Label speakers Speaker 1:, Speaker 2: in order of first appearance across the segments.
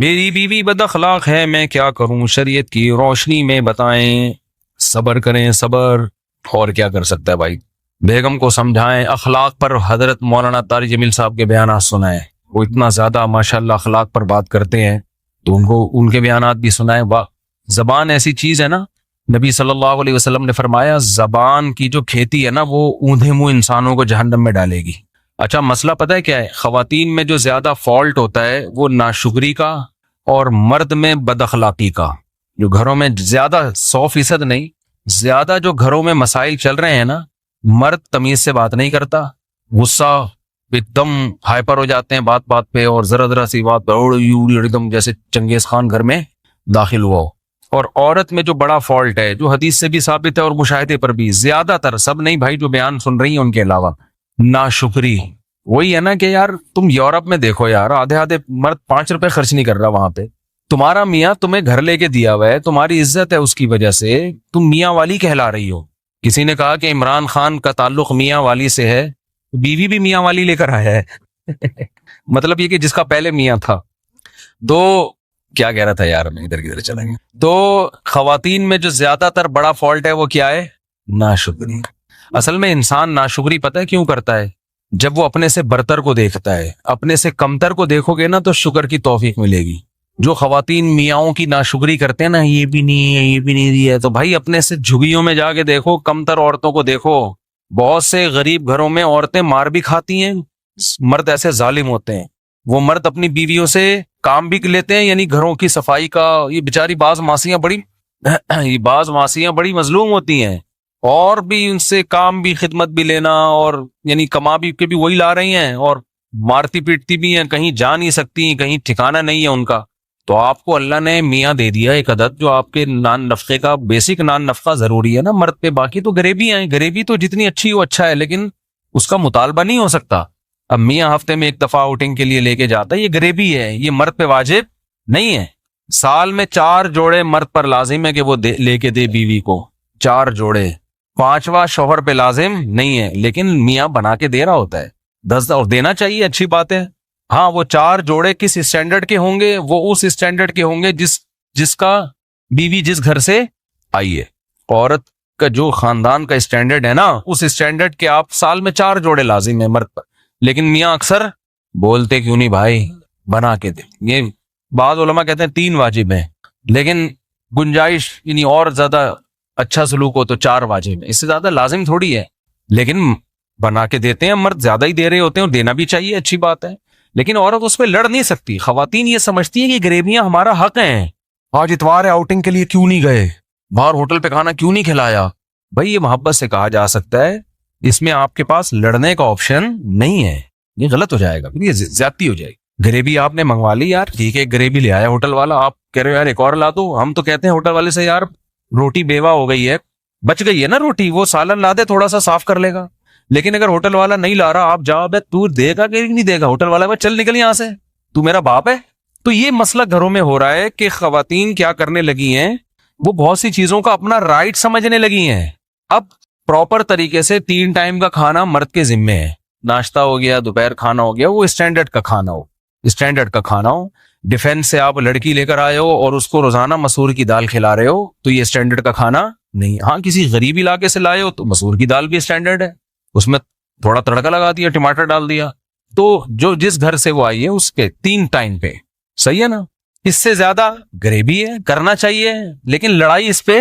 Speaker 1: मेरी बीवी बदअखलाक है, मैं क्या करूं, शरीयत की रोशनी में बताएं। सब्र करें, सब्र। और क्या कर सकता है भाई। बेगम को समझाएं, अखलाक पर हजरत मौलाना तारिक जमील साहब के बयान सुनाएं। वो इतना ज्यादा माशाल्लाह अखलाक पर बात करते हैं, तो उनको उनके बयानात भी सुनाएं। वाह, जबान ऐसी चीज है ना, नबी सल्लल्लाहु अलैहि वसल्लम ने फरमाया जबान की जो खेती है ना, वो ऊंधे मुंह इंसानों को जहन्नम में डालेगी। अच्छा, मसला पता है क्या है, खवातीन में जो ज्यादा फॉल्ट होता है वो नाशुक्री का और मर्द में बदअखलाकी का। जो घरों में ज्यादा 100% नहीं, ज्यादा जो घरों में मसाइल चल रहे हैं ना, मर्द तमीज से बात नहीं करता, गुस्सा एकदम हाइपर हो जाते हैं बात बात पे, और जरा जरा सी बात पर एकदम जैसे चंगेज खान घर में दाखिल हुआ हो। और औरत में जो बड़ा फॉल्ट है, जो हदीस से भी साबित है और मुशाहिदे पर भी, ज्यादातर, सब नहीं भाई जो बयान सुन रही हैं उनके अलावा, नाशुक्री। वही है ना कि यार तुम यूरोप में देखो यार, आधे आधे मर्द 5 रुपए खर्च नहीं कर रहा वहां पे। तुम्हारा मियाँ तुम्हें घर लेके दिया हुआ है, तुम्हारी इज्जत है, उसकी वजह से तुम मियाँ वाली कहला रही हो। किसी ने कहा कि इमरान खान का ताल्लुक मियाँ वाली से है, बीवी भी मियाँ वाली लेकर आया है मतलब ये कि जिसका पहले मियाँ था। तो क्या कह रहा था यार, मैं इधर किधर चला गया। तो खवातीन में जो ज्यादातर बड़ा फॉल्ट है वो क्या है, नाशुक्री। असल में इंसान नाशुक्री पता है क्यों करता है, जब वो अपने से बरतर को देखता है। अपने से कमतर को देखोगे ना तो शुक्र की तौफीक मिलेगी। जो खवातीन मियाओं की नाशुक्री करते हैं ना, ये भी नहीं है, ये भी नहीं दिया है, तो भाई अपने से झुग्गियों में जाके देखो, कमतर औरतों को देखो। बहुत से गरीब घरों में औरतें मार भी खाती हैं, मर्द ऐसे जालिम होते हैं। वो मर्द अपनी बीवियों से काम भी लेते हैं, यानी घरों की सफाई का। ये बेचारी बाज मासियां बड़ी मजलूम होती हैं, और भी उनसे काम भी, खिदमत भी लेना, और यानी कमा भी के भी वही ला रही हैं, और मारती पीटती भी हैं, कहीं जा नहीं सकती, कहीं ठिकाना नहीं है उनका। तो आपको अल्लाह ने मियाँ दे दिया एक अदद, जो आपके नान नफ़े का बेसिक नान नफ़ा जरूरी है ना मर्द पे। बाकी तो गरीबी है, गरीबी तो जितनी अच्छी हो अच्छा है, लेकिन उसका मुतालबा नहीं हो सकता। अब मियाँ हफ्ते में एक दफा आउटिंग के लिए लेके जाता है, ये गरीबी है, ये मर्द पे वाजिब नहीं है। साल में 4 जोड़े मर्द पर लाजिम है कि वो लेके दे बीवी को, 4 जोड़े। 5वां शौहर पे लाजिम नहीं है, लेकिन मियाँ बना के दे रहा होता है। 10 और देना चाहिए, अच्छी बात है। हाँ, वो 4 जोड़े किस स्टैंडर्ड के होंगे, वो उस स्टैंडर्ड के होंगे जिसका बीवी जिस घर से आई है। औरत का जो खानदान का स्टैंडर्ड है ना, उस स्टैंडर्ड के आप साल में 4 जोड़े लाजिम है मर्द पर। लेकिन मियाँ अक्सर बोलते क्यों नहीं भाई, बना के दे। ये बाद उलमा कहते हैं 3 वाजिब है, लेकिन गुंजाइश यानी और ज्यादा अच्छा सलूक हो तो 4 वाजिब है, इससे ज्यादा लाजिम थोड़ी है। लेकिन बना के देते हैं, मर्द ज्यादा ही दे रहे होते हैं, और देना भी चाहिए, अच्छी बात है। लेकिन औरत उस पर लड़ नहीं सकती। खवातीन ये समझती है कि गरीबियां हमारा हक हैं। आज इतवार है, आउटिंग के लिए क्यों नहीं गए, बाहर होटल पे खाना क्यों नहीं खिलाया। भाई ये मोहब्बत से कहा जा सकता है, इसमें आपके पास लड़ने का ऑप्शन नहीं है। ये गलत हो जाएगा, फिर ये ज्यादती हो जाएगी। गरीबी आपने मंगवा ली यार, ठीक है, गरीबी ले आया होटल वाला, आप कह रहे हो यार एक और ला दो। हम तो कहते हैं होटल वाले से यार रोटी बेवा हो गई है, बच गई है ना रोटी, वो सालन ला दे, थोड़ा सा साफ कर लेगा। लेकिन अगर होटल वाला नहीं ला रहा, आप जाओ, तू देगा कि नहीं देगा, होटल वाला चल निकल यहां से, तू मेरा बाप है। तो ये मसला घरों में हो रहा है कि खवातीन क्या करने लगी हैं, वो बहुत सी चीजों का अपना राइट समझने लगी हैं। अब प्रॉपर तरीके से 3 टाइम का खाना मर्द के जिम्मे है। नाश्ता हो गया, दोपहर खाना हो गया, वो स्टैंडर्ड का खाना हो, स्टैंडर्ड का खाना हो। डिफेंस से आप लड़की लेकर आए हो और उसको रोजाना मसूर की दाल खिला रहे हो, तो ये स्टैंडर्ड का खाना नहीं। हाँ, किसी गरीब इलाके से लाए हो तो मसूर की दाल भी स्टैंडर्ड है, उसमें थोड़ा तड़का लगा दिया, टमाटर डाल दिया, तो जो जिस घर से वो आई है उसके 3 टाइम पे, सही है ना। इससे ज्यादा गरीबी है, करना चाहिए, लेकिन लड़ाई इस पे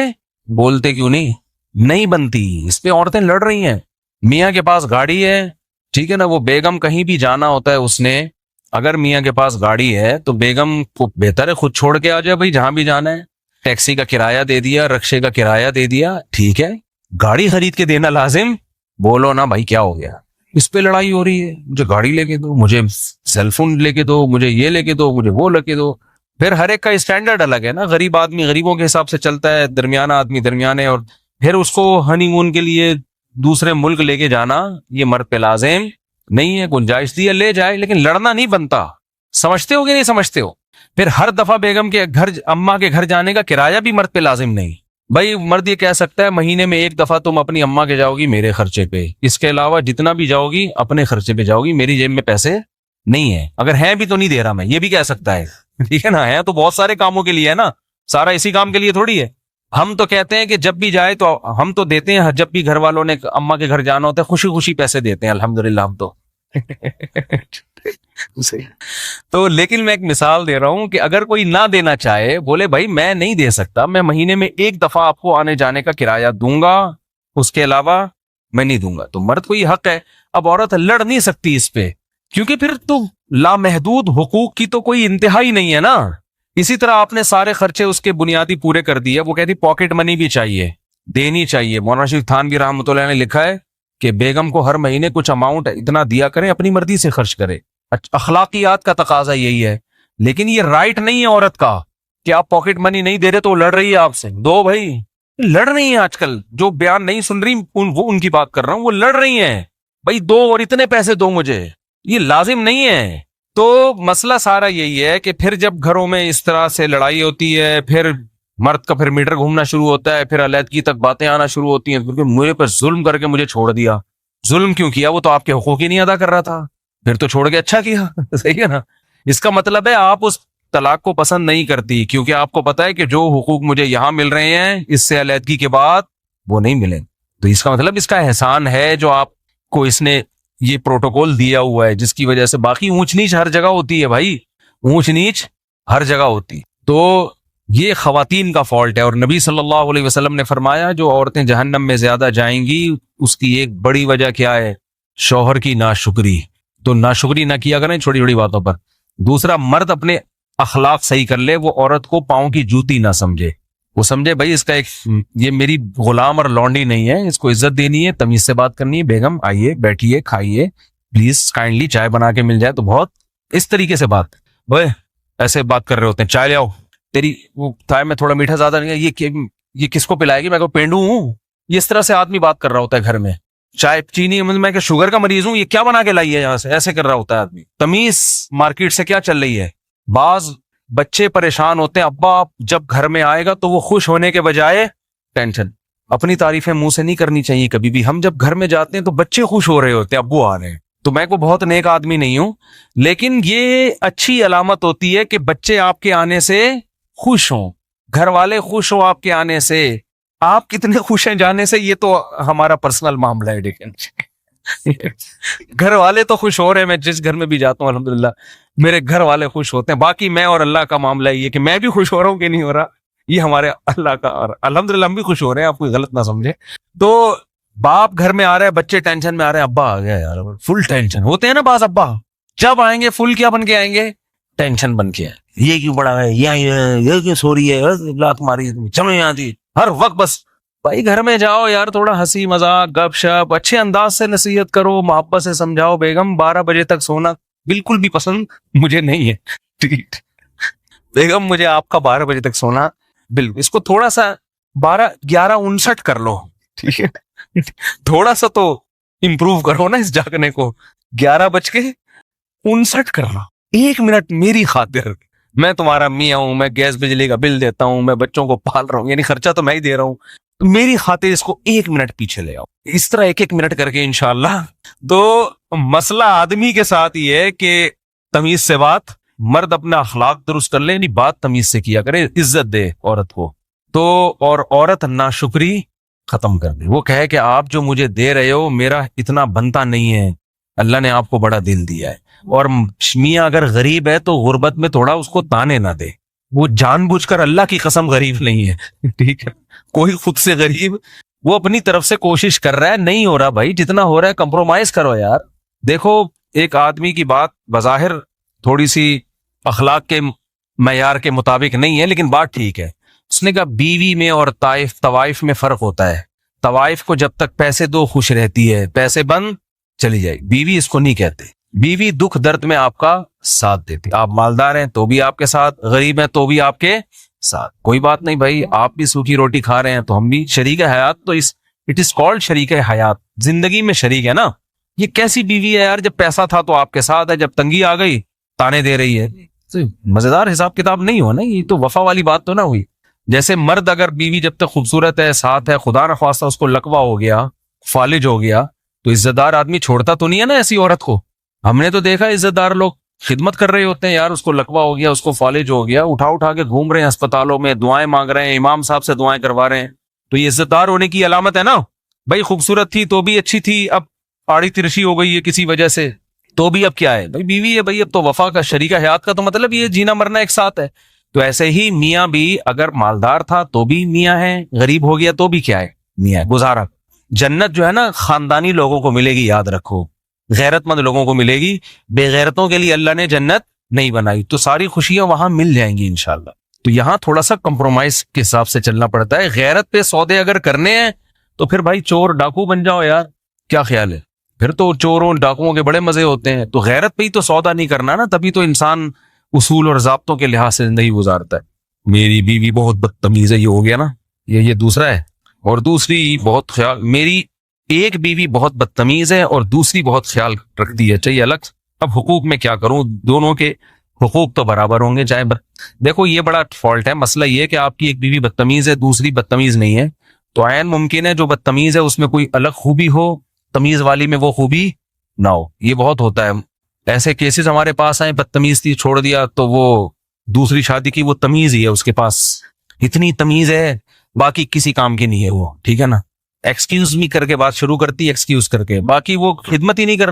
Speaker 1: बोलते क्यों नहीं बनती। इस पे औरतें लड़ रही हैं। मियाँ के पास गाड़ी है, ठीक है ना, वो बेगम कहीं भी जाना होता है उसने, अगर मियाँ के पास गाड़ी है तो बेगम को बेहतर है खुद छोड़ के आ जाए भाई, जहां भी जाना है। टैक्सी का किराया दे दिया, रिक्शे का किराया दे दिया, ठीक है। गाड़ी खरीद के देना लाजिम, बोलो ना भाई क्या हो गया। इस पे लड़ाई हो रही है, मुझे गाड़ी लेके दो, मुझे सेलफोन लेके दो, मुझे ये लेके दो, मुझे वो लेके दो। फिर हर एक का स्टैंडर्ड अलग है ना। गरीब आदमी गरीबों के हिसाब से चलता है, दरमियाना आदमी दरमियाने, और फिर उसको हनीमून के लिए दूसरे मुल्क लेके जाना ये मर्द पे लाजिम नहीं है। गुंजाइश दी है ले जाए, लेकिन लड़ना नहीं बनता। समझते हो कि नहीं समझते हो। फिर हर दफा बेगम के घर, अम्मा के घर जाने का किराया भी मर्द पे लाजिम नहीं भाई। मर्द ये कह सकता है महीने में 1 दफा तुम अपनी अम्मा के जाओगी मेरे खर्चे पे, इसके अलावा जितना भी जाओगी अपने खर्चे पे जाओगी, मेरी जेब में पैसे नहीं है, अगर है भी तो नहीं दे रहा मैं, ये भी कह सकता है। ठीक है ना, है तो बहुत सारे कामों के लिए है ना, सारा इसी काम के लिए थोड़ी है। हम तो कहते हैं कि जब भी जाए तो हम तो देते हैं, जब भी घर वालों ने अम्मा के घर जाना होता है खुशी खुशी पैसे देते हैं, अल्हम्दुलिल्लाह हम तो। सही। तो लेकिन मैं एक मिसाल दे रहा हूं कि अगर कोई ना देना चाहे, बोले भाई मैं नहीं दे सकता, मैं महीने में एक दफा आपको आने जाने का किराया दूंगा, उसके अलावा मैं नहीं दूंगा, तो मर्द को ये हक है। अब औरत लड़ नहीं सकती इस पे, क्योंकि फिर तो लामहदूद हुकूक की तो कोई इंतहा ही नहीं है ना। इसी तरह आपने सारे खर्चे उसके बुनियादी पूरे कर दिए, वो कहती पॉकेट मनी भी चाहिए, देनी चाहिए। मौलाना शरीफ थानवी रहमतुल्लाह ने लिखा है कि बेगम को हर महीने कुछ अमाउंट इतना दिया करें, अपनी मर्जी से खर्च करे। अखलाकियात का तकाजा यही है। लेकिन ये राइट नहीं है औरत का कि आप पॉकेट मनी नहीं दे रहे तो लड़ रही है आपसे। दो भाई, लड़ रही है आजकल, जो बयान नहीं सुन रही वो उनकी बात कर रहा हूं, वो लड़ रही हैं भाई, दो और इतने पैसे दो मुझे, ये लाजिम नहीं है। तो मसला सारा यही है कि फिर जब घरों में इस तरह से लड़ाई होती है, फिर मर्द का फिर मीटर घूमना शुरू होता है, फिर अलैदगी तक बातें आना शुरू होती हैं, क्योंकि मेरे पर जुल्म करके मुझे छोड़ दिया। जुल्म क्यों किया? वो तो आपके हुकूक ही नहीं अदा कर रहा था, फिर तो छोड़ के अच्छा किया। सही है ना। इसका मतलब है आप उस तलाक को पसंद नहीं करती, क्योंकि आपको पता है कि जो हुकूक मुझे यहां मिल रहे हैं इससे अलैदगी के बाद वो नहीं मिले। तो इसका मतलब इसका एहसान है जो आपको इसने ये प्रोटोकॉल दिया हुआ है, जिसकी वजह से बाकी ऊंच नीच हर जगह होती है भाई, ऊंच नीच हर जगह होती। तो ये खवातीन का फॉल्ट है। और नबी सल्लल्लाहु अलैहि वसल्लम ने फरमाया जो औरतें जहन्नम में ज्यादा जाएंगी उसकी एक बड़ी वजह क्या है? शौहर की नाशुक्री। तो नाशुक्री ना किया करें छोटी छोटी बातों पर। दूसरा, मर्द अपने अखलाक सही कर ले, वो औरत को पांव की जूती ना समझे, वो समझे भाई इसका एक, ये मेरी गुलाम और लौंडी नहीं है, इसको इज्जत देनी है, तमीज से बात करनी है। बेगम आइए, बैठिए, खाइए, प्लीज काइंडली चाय बना के मिल जाए तो बहुत, इस तरीके से बात। भाई ऐसे बात कर रहे होते हैं, चाय ले आओ, तेरी वो चाय में थोड़ा मीठा ज्यादा नहीं है, ये किसको पिलाएगी, मैं को पेंडू हूं? ये इस तरह से आदमी बात कर रहा होता है घर में। चाय चीनी, मैं क्या शुगर का मरीज हूं, ये क्या बना के लाई है यहाँ से, ऐसे कर रहा होता है आदमी। तमीज मार्केट से क्या चल रही है। बाज बच्चे परेशान होते हैं, अब्बा जब घर में आएगा तो वो खुश होने के बजाय टेंशन। अपनी तारीफें मुंह से नहीं करनी चाहिए कभी भी। हम जब घर में जाते हैं तो बच्चे खुश हो रहे होते हैं, अब्बू आ रहे हैं। तो मैं को बहुत नेक आदमी नहीं हूं, लेकिन ये अच्छी अलामत होती है कि बच्चे आपके आने से खुश हों, घर वाले खुश हो आपके आने से। आप कितने खुश हैं जाने से ये तो हमारा पर्सनल मामला है, लेकिन घर वाले तो खुश हो रहे हैं। मैं जिस घर में भी जाता हूँ अल्हम्दुलिल्लाह मेरे घर वाले खुश होते हैं। बाकी मैं और अल्लाह का मामला ये कि मैं भी खुश हो रहा हूँ कि नहीं हो रहा, ये हमारे अल्लाह का, और अल्हम्दुलिल्लाह हम भी खुश हो रहे हैं, आप कोई गलत ना समझे। तो बाप घर में आ रहा है, बच्चे टेंशन में आ रहे हैं, अब्बा आ गया यार, फुल टेंशन होते हैं ना बास। अब्बा जब आएंगे फुल क्या बन के आएंगे? टेंशन बन के। ये क्यों बड़ा है, ये क्यों सो रही है, लात मारी, समझ नहीं आती हर वक्त। बस भाई घर में जाओ यार, थोड़ा हंसी मजाक गपशप अच्छे अंदाज से नसीहत करो, मोहब्बत से समझाओ। बेगम 12 बजे तक सोना बिल्कुल भी पसंद मुझे नहीं है, ठीक। बेगम मुझे आपका 12 बजे तक सोना बिल्कुल, इसको थोड़ा सा 11:59 कर लो, ठीक है। थोड़ा सा तो इम्प्रूव करो ना इस जागने को, 11:59 कर लो। 1 मिनट मेरी खातिर, मैं तुम्हारा मियाँ हूं, मैं गैस बिजली का बिल देता हूं, मैं बच्चों को पाल रहा हूं, यानी खर्चा तो मैं ही दे रहा हूं, तो मेरी खातिर इसको 1 मिनट पीछे ले आओ। इस तरह 1-1 मिनट करके इंशाल्लाह। तो मसला आदमी के साथ ही है कि तमीज से बात, मर्द अपना अखलाक दुरुस्त कर ले, यानी बात तमीज से किया करे, इज्जत दे औरत को। तो और औरत नाशुक्री खत्म कर दे, वो कहे कि आप जो मुझे दे रहे हो मेरा इतना बनता नहीं है, अल्लाह ने आपको बड़ा दिल दिया है। और मियाँ अगर गरीब है तो गुर्बत में थोड़ा उसको ताने ना दे, वो जानबूझकर, अल्लाह की कसम गरीब नहीं है, ठीक है। कोई खुद से गरीब, वो अपनी तरफ से कोशिश कर रहा है, नहीं हो रहा भाई, जितना हो रहा है कंप्रोमाइज करो यार। देखो एक आदमी की बात बज़ाहिर थोड़ी सी अखलाक के मयार के मुताबिक नहीं है, लेकिन बात ठीक है। उसने कहा बीवी में और तवाइफ में फर्क होता है। तवाइफ को जब तक पैसे दो खुश रहती है, पैसे बंद चली जाए। बीवी इसको नहीं कहते, बीवी दुख दर्द में आपका साथ देती। आप मालदार हैं तो भी आपके साथ, गरीब हैं तो भी आपके साथ। कोई बात नहीं भाई, आप भी सूखी रोटी खा रहे हैं तो हम भी शरीक हयात, तो इट इज कॉल्ड शरीक हयात, जिंदगी में शरीक है ना। ये कैसी बीवी है यार, जब पैसा था तो आपके साथ है, जब तंगी आ गई ताने दे रही है। तो मजेदार हिसाब किताब नहीं हो ना, ये तो वफा वाली बात तो ना हुई। जैसे मर्द अगर बीवी जब तक खूबसूरत है, साथ है, खुदा न ख्वास्ता उसको लकवा हो गया, फालिज हो गया, तो इज्जतदार आदमी छोड़ता तो नहीं है ना ऐसी औरत को। हमने तो देखा इज्जतदार लोग खिदमत कर रहे होते हैं यार, उसको लकवा हो गया, उसको फालिज हो गया, उठा उठा के घूम रहे हैं अस्पतालों में, दुआएं मांग रहे हैं, इमाम साहब से दुआएं करवा रहे हैं। तो ये इज्जतदार होने की अलामत है ना भाई। खूबसूरत थी तो भी अच्छी थी, अब आड़ी तिरछी हो गई है किसी वजह से, तो भी अब क्या है भाई, बीवी है भाई, अब तो वफा का, शरीका हयात का तो मतलब ये जीना मरना एक साथ है। तो ऐसे ही मियाँ भी, अगर मालदार था तो भी मियाँ है, गरीब हो गया तो भी क्या है, मियाँ है, गुजारा। जन्नत जो है ना खानदानी लोगों को मिलेगी, याद रखो, गैरतमंद लोगों को मिलेगी। बेगैरतों के लिए अल्लाह ने जन्नत नहीं बनाई, तो सारी खुशियां वहां मिल जाएंगी इंशाल्लाह। तो यहां थोड़ा सा कंप्रोमाइज के हिसाब से चलना पड़ता है। गैरत पे सौदे अगर करने हैं तो फिर भाई चोर डाकू बन जाओ यार, क्या ख्याल है, फिर तो चोरों डाकुओं के बड़े मजे होते हैं। तो गैरत पे ही तो सौदा नहीं करना ना, तभी तो इंसान उसूल और ज़ाब्तों के लिहाज से जिंदगी गुजारता है। मेरी बीवी बहुत बदतमीज है, ये हो गया ना, ये दूसरा है। और दूसरी बहुत ख्याल, मेरी एक बीवी बहुत बदतमीज है और दूसरी बहुत ख्याल रखती है, चाहिए अलग। अब हुकूक में क्या करूं, दोनों के हुकूक तो बराबर होंगे, चाहे देखो ये बड़ा फॉल्ट है। मसला ये है कि आपकी एक बीवी बदतमीज है, दूसरी बदतमीज नहीं है, तो ऐन मुमकिन है जो बदतमीज है उसमें कोई अलग खूबी हो, तमीज वाली में वो खूबी ना हो। ये बहुत होता है, ऐसे केसेस हमारे पास आए, बदतमीज थी छोड़ दिया, तो वो दूसरी शादी की, वो तमीज ही है उसके पास, इतनी तमीज है, बाकी किसी काम की नहीं है वो, ठीक है ना। एक्सक्यूज मी करके बात शुरू करती है, एक्सक्यूज करके, बाकी वो खिदमत ही नहीं कर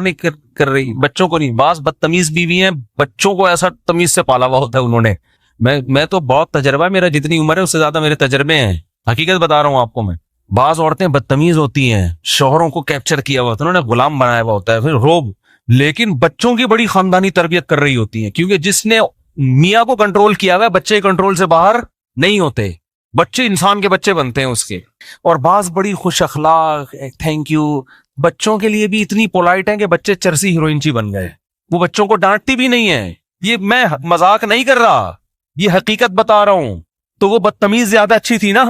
Speaker 1: रही, बच्चों को नहीं। बास बदतमीज बीवी है, बच्चों को ऐसा तमीज से पाला हुआ होता है उन्होंने। मैं तो बहुत तजर्बा है मेरा, जितनी उम्र है उससे ज्यादा मेरे तजर्बे हैं, हकीकत बता रहा हूँ आपको मैं। बाज औरतें बदतमीज होती हैं, शौहरों को कैप्चर किया हुआ होता है, उन्होंने गुलाम बनाया हुआ होता है, फिर रोब, लेकिन बच्चों की बड़ी खानदानी तरबियत कर रही होती है, क्योंकि जिसने मियाँ को कंट्रोल किया हुआ है, बच्चे कंट्रोल से बाहर नहीं होते, बच्चे इंसान के बच्चे बनते हैं उसके। और बाज बड़ी खुश अखलाक, थैंक यू, बच्चों के लिए भी इतनी पोलाइट है कि बच्चे चरसी हीरोइनची बन गए, वो बच्चों को डांटती भी नहीं है। ये मैं मजाक नहीं कर रहा, ये हकीकत बता रहा हूं। तो वो बदतमीज ज्यादा अच्छी थी ना,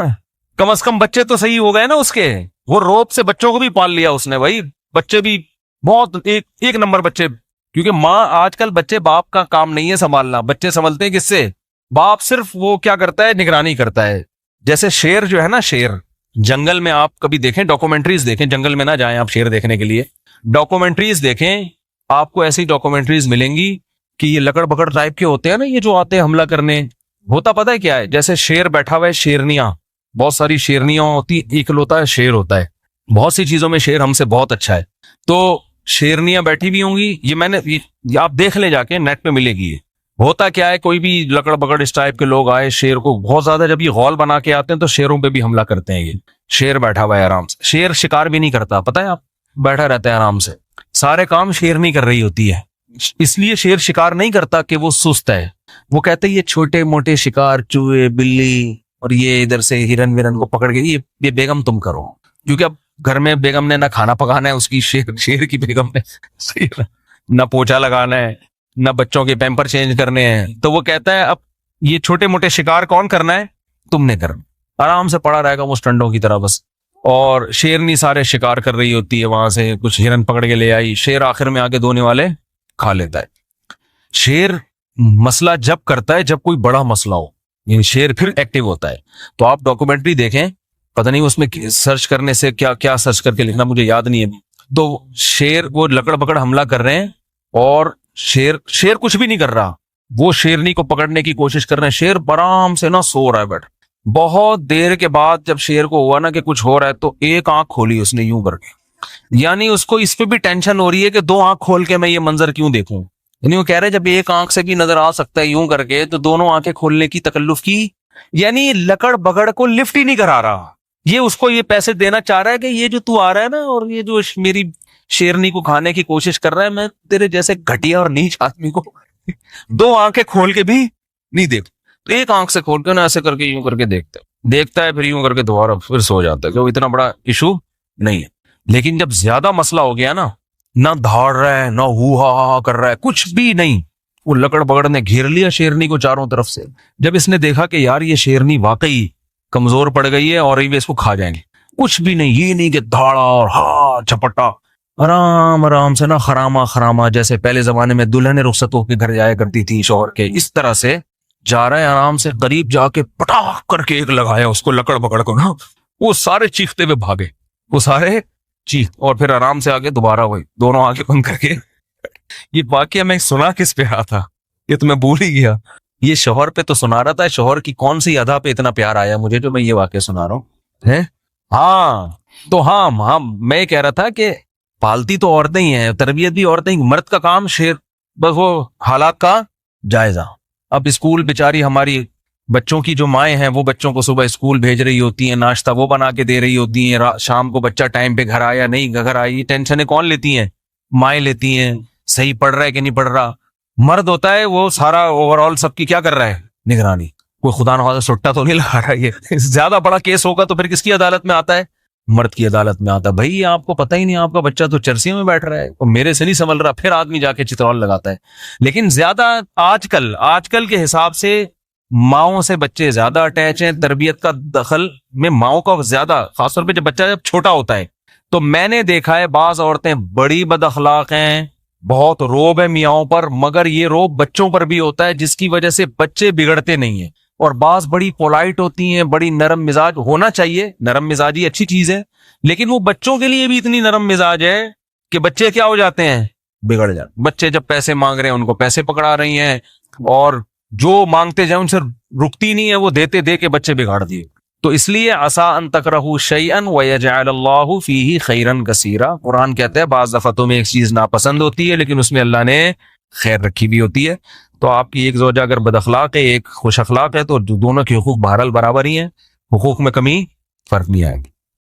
Speaker 1: कम से कम बच्चे तो सही हो गए ना उसके। वो रोब से बच्चों को भी पाल लिया उसने भाई, बच्चे भी बहुत एक नंबर बच्चे। क्योंकि माँ, आजकल बच्चे, बाप का काम नहीं है संभालना, बच्चे संभलते हैं किससे, बाप सिर्फ वो क्या करता है, निगरानी करता है। जैसे शेर जो है ना, शेर जंगल में, आप कभी देखें, डॉक्यूमेंट्रीज देखें, जंगल में ना जाएं आप शेर देखने के लिए, डॉक्यूमेंट्रीज देखें, आपको ऐसी डॉक्यूमेंट्रीज मिलेंगी कि ये लकड़ बकड़ टाइप के होते हैं ना, ये जो आते हैं हमला करने। होता पता है क्या है, जैसे शेर बैठा हुआ है, शेरनियां, बहुत सारी शेरनियां होती, इकलौता शेर होता है, बहुत सी चीजों में शेर हमसे बहुत अच्छा है। तो शेरनियां बैठी भी होंगी, ये मैंने ये आप देख ले जाके, नेट पे मिलेगी ये। होता क्या है, कोई भी लकड़ बकड़ इस टाइप के लोग आए, शेर को बहुत ज्यादा जब ये गौल बना के आते हैं तो शेरों पे भी हमला करते हैं। ये शेर बैठा हुआ है आराम से, शेर शिकार भी नहीं करता, पता है आप, बैठा रहता है आराम से, सारे काम शेर नहीं कर रही होती है। इसलिए शेर शिकार नहीं करता कि वो सुस्त है, वो कहते हैं ये छोटे मोटे शिकार, चूहे बिल्ली और ये इधर से हिरन विरन को पकड़ के ये बेगम तुम करो, क्योंकि अब घर में बेगम ने ना खाना पकाना है उसकी, शेर की बेगम ने ना पोछा लगाना है, ना बच्चों के पैम्पर चेंज करने हैं। तो वो कहता है अब ये छोटे मोटे शिकार कौन करना है, तुमने करना, आराम से पड़ा रहेगा वो स्टंडों की तरह बस। और शेरनी सारे शिकार कर रही होती है, वहां से कुछ हिरन पकड़ के ले आई, शेर आखिर में आके धोने वाले खा लेता है। शेर मसला जब करता है जब कोई बड़ा मसला हो, यानी शेर फिर एक्टिव होता है। तो आप डॉक्यूमेंट्री देखें, पता नहीं उसमें सर्च करने से क्या क्या सर्च करके लिखना, मुझे याद नहीं है। तो शेर, वो लकड़ पकड़ हमला कर रहे हैं और शेर कुछ भी नहीं कर रहा, वो शेरनी को पकड़ने की कोशिश कर रहे हैं। शेर आराम से ना सो रहा है बैठ। बहुत देर के बाद जब शेर को हुआ ना कि कुछ हो रहा है, तो एक आंख खोली उसने यूं करके, यानी उसको इस पे भी टेंशन हो रही है कि दो आंख खोल के मैं ये मंजर क्यों देखूं। यानी वो कह रहे हैं जब एक आंख से भी नजर आ सकता है यूं करके, तो दोनों आंखें खोलने की तकल्लुफ की, यानी लकड़ बगड़ को लिफ्ट ही नहीं करा रहा। ये उसको ये पैसे देना चाह रहा है कि ये जो तू आ रहा है ना और ये जो मेरी शेरनी को खाने की कोशिश कर रहा है, मैं तेरे जैसे घटिया और नीच आदमी को दो आंखें खोल के भी नहीं देख। तो एक आंख से खोल के ना ऐसे करके यूं करके देखता है, फिर यूं करके दोबारा फिर सो जाता है, क्योंकि इतना बड़ा इशू नहीं है। लेकिन जब ज्यादा मसला हो गया ना दौड़ रहा है, ना हु हा कर रहा है, कुछ भी नहीं, वो लकड़ बगड़ ने घेर लिया शेरनी को चारों तरफ से। जब इसने देखा कि यार ये शेरनी वाकई कमजोर पड़ गई है और ये इसको खा जाएंगे, कुछ भी नहीं, ये नहीं कि धाड़ा और हा झपटा, आराम आराम से ना खरामा खरामा, जैसे पहले जमाने में दुल्हने रुखसत होकर घर जाया करती थी शौहर के, इस तरह से जा रहा है आराम से। करीब जाके पटाख करके एक लगाया उसको, लकड़ पकड़ को ना, वो सारे चीखते हुए भागे, वो सारे चीख, और फिर आराम से आके दोबारा वही दोनों आंखें बंद करके ये वाकया मैं सुना किस पे रहा था, ये तो मैं भूल ही गया। ये शौहर पे तो सुना रहा था, शौहर की कौन सी अदा पे इतना प्यार आया मुझे जो मैं ये वाकया सुना रहा हूँ है। हाँ तो हाँ हाँ, मैं कह रहा था कि पालती तो औरतें ही हैं, तरबियत भी औरतें ही, मर्द का काम शेर बस वो हालात का जायजा। अब स्कूल बेचारी हमारी बच्चों की जो माएँ हैं वो बच्चों को सुबह स्कूल भेज रही होती हैं, नाश्ता वो बना के दे रही होती हैं, शाम को बच्चा टाइम पे घर आया नहीं घर आई, टेंशन कौन लेती हैं? माएँ लेती हैं, सही पढ़ रहा है कि नहीं पढ़ रहा। मर्द होता है वो सारा ओवरऑल सबकी क्या कर रहा है, निगरानी। कोई खुदा न खासा सुट्टा तो नहीं लगा रहा है। ये ज्यादा बड़ा केस होगा तो फिर किसकी अदालत में आता है? मर्द की अदालत में आता है। भाई आपको पता ही नहीं, आपका बच्चा तो चर्सी में बैठ रहा है और मेरे से नहीं संभल रहा, फिर आदमी जाके चित्रौल लगाता है। लेकिन ज्यादा आजकल आजकल के हिसाब से माओ से बच्चे ज्यादा अटैच हैं, तरबियत का दखल में माओ का ज्यादा, खासतौर पे जब बच्चा जब छोटा होता है। तो मैंने देखा है बाज औरतें बड़ी बदअखलाक हैं, बहुत रोब है मियाओं पर, मगर ये रोब बच्चों पर भी होता है जिसकी वजह से बच्चे बिगड़ते नहीं है। और बाज बड़ी पोलाइट होती हैं, बड़ी नरम मिजाज होना चाहिए, नरम मिजाजी अच्छी चीज है, लेकिन वो बच्चों के लिए भी इतनी नरम मिजाज है कि बच्चे क्या हो जाते हैं, बिगड़ जाते। बच्चे जब पैसे मांग रहे हैं उनको पैसे पकड़ा रही हैं, और जो मांगते जाए उनसे रुकती नहीं है, वो देते दे के बच्चे बिगाड़ दिए। तो इसलिए असा अन तकरहू शैअन व यजअलल्लाहु फीही खैरन कसीरा। कुरान कहता है बाज दफा तुम्हें एक चीज नापसंद होती है लेकिन उसमें अल्लाह ने खैर रखी भी होती है। तो आपकी एक ज़ौजा अगर बदअखलाक है, एक खुश अखलाक है, तो दोनों के हुकूक बहरहाल बराबर ही हैं, हुकूक में कमी फर्क नहीं आएगी।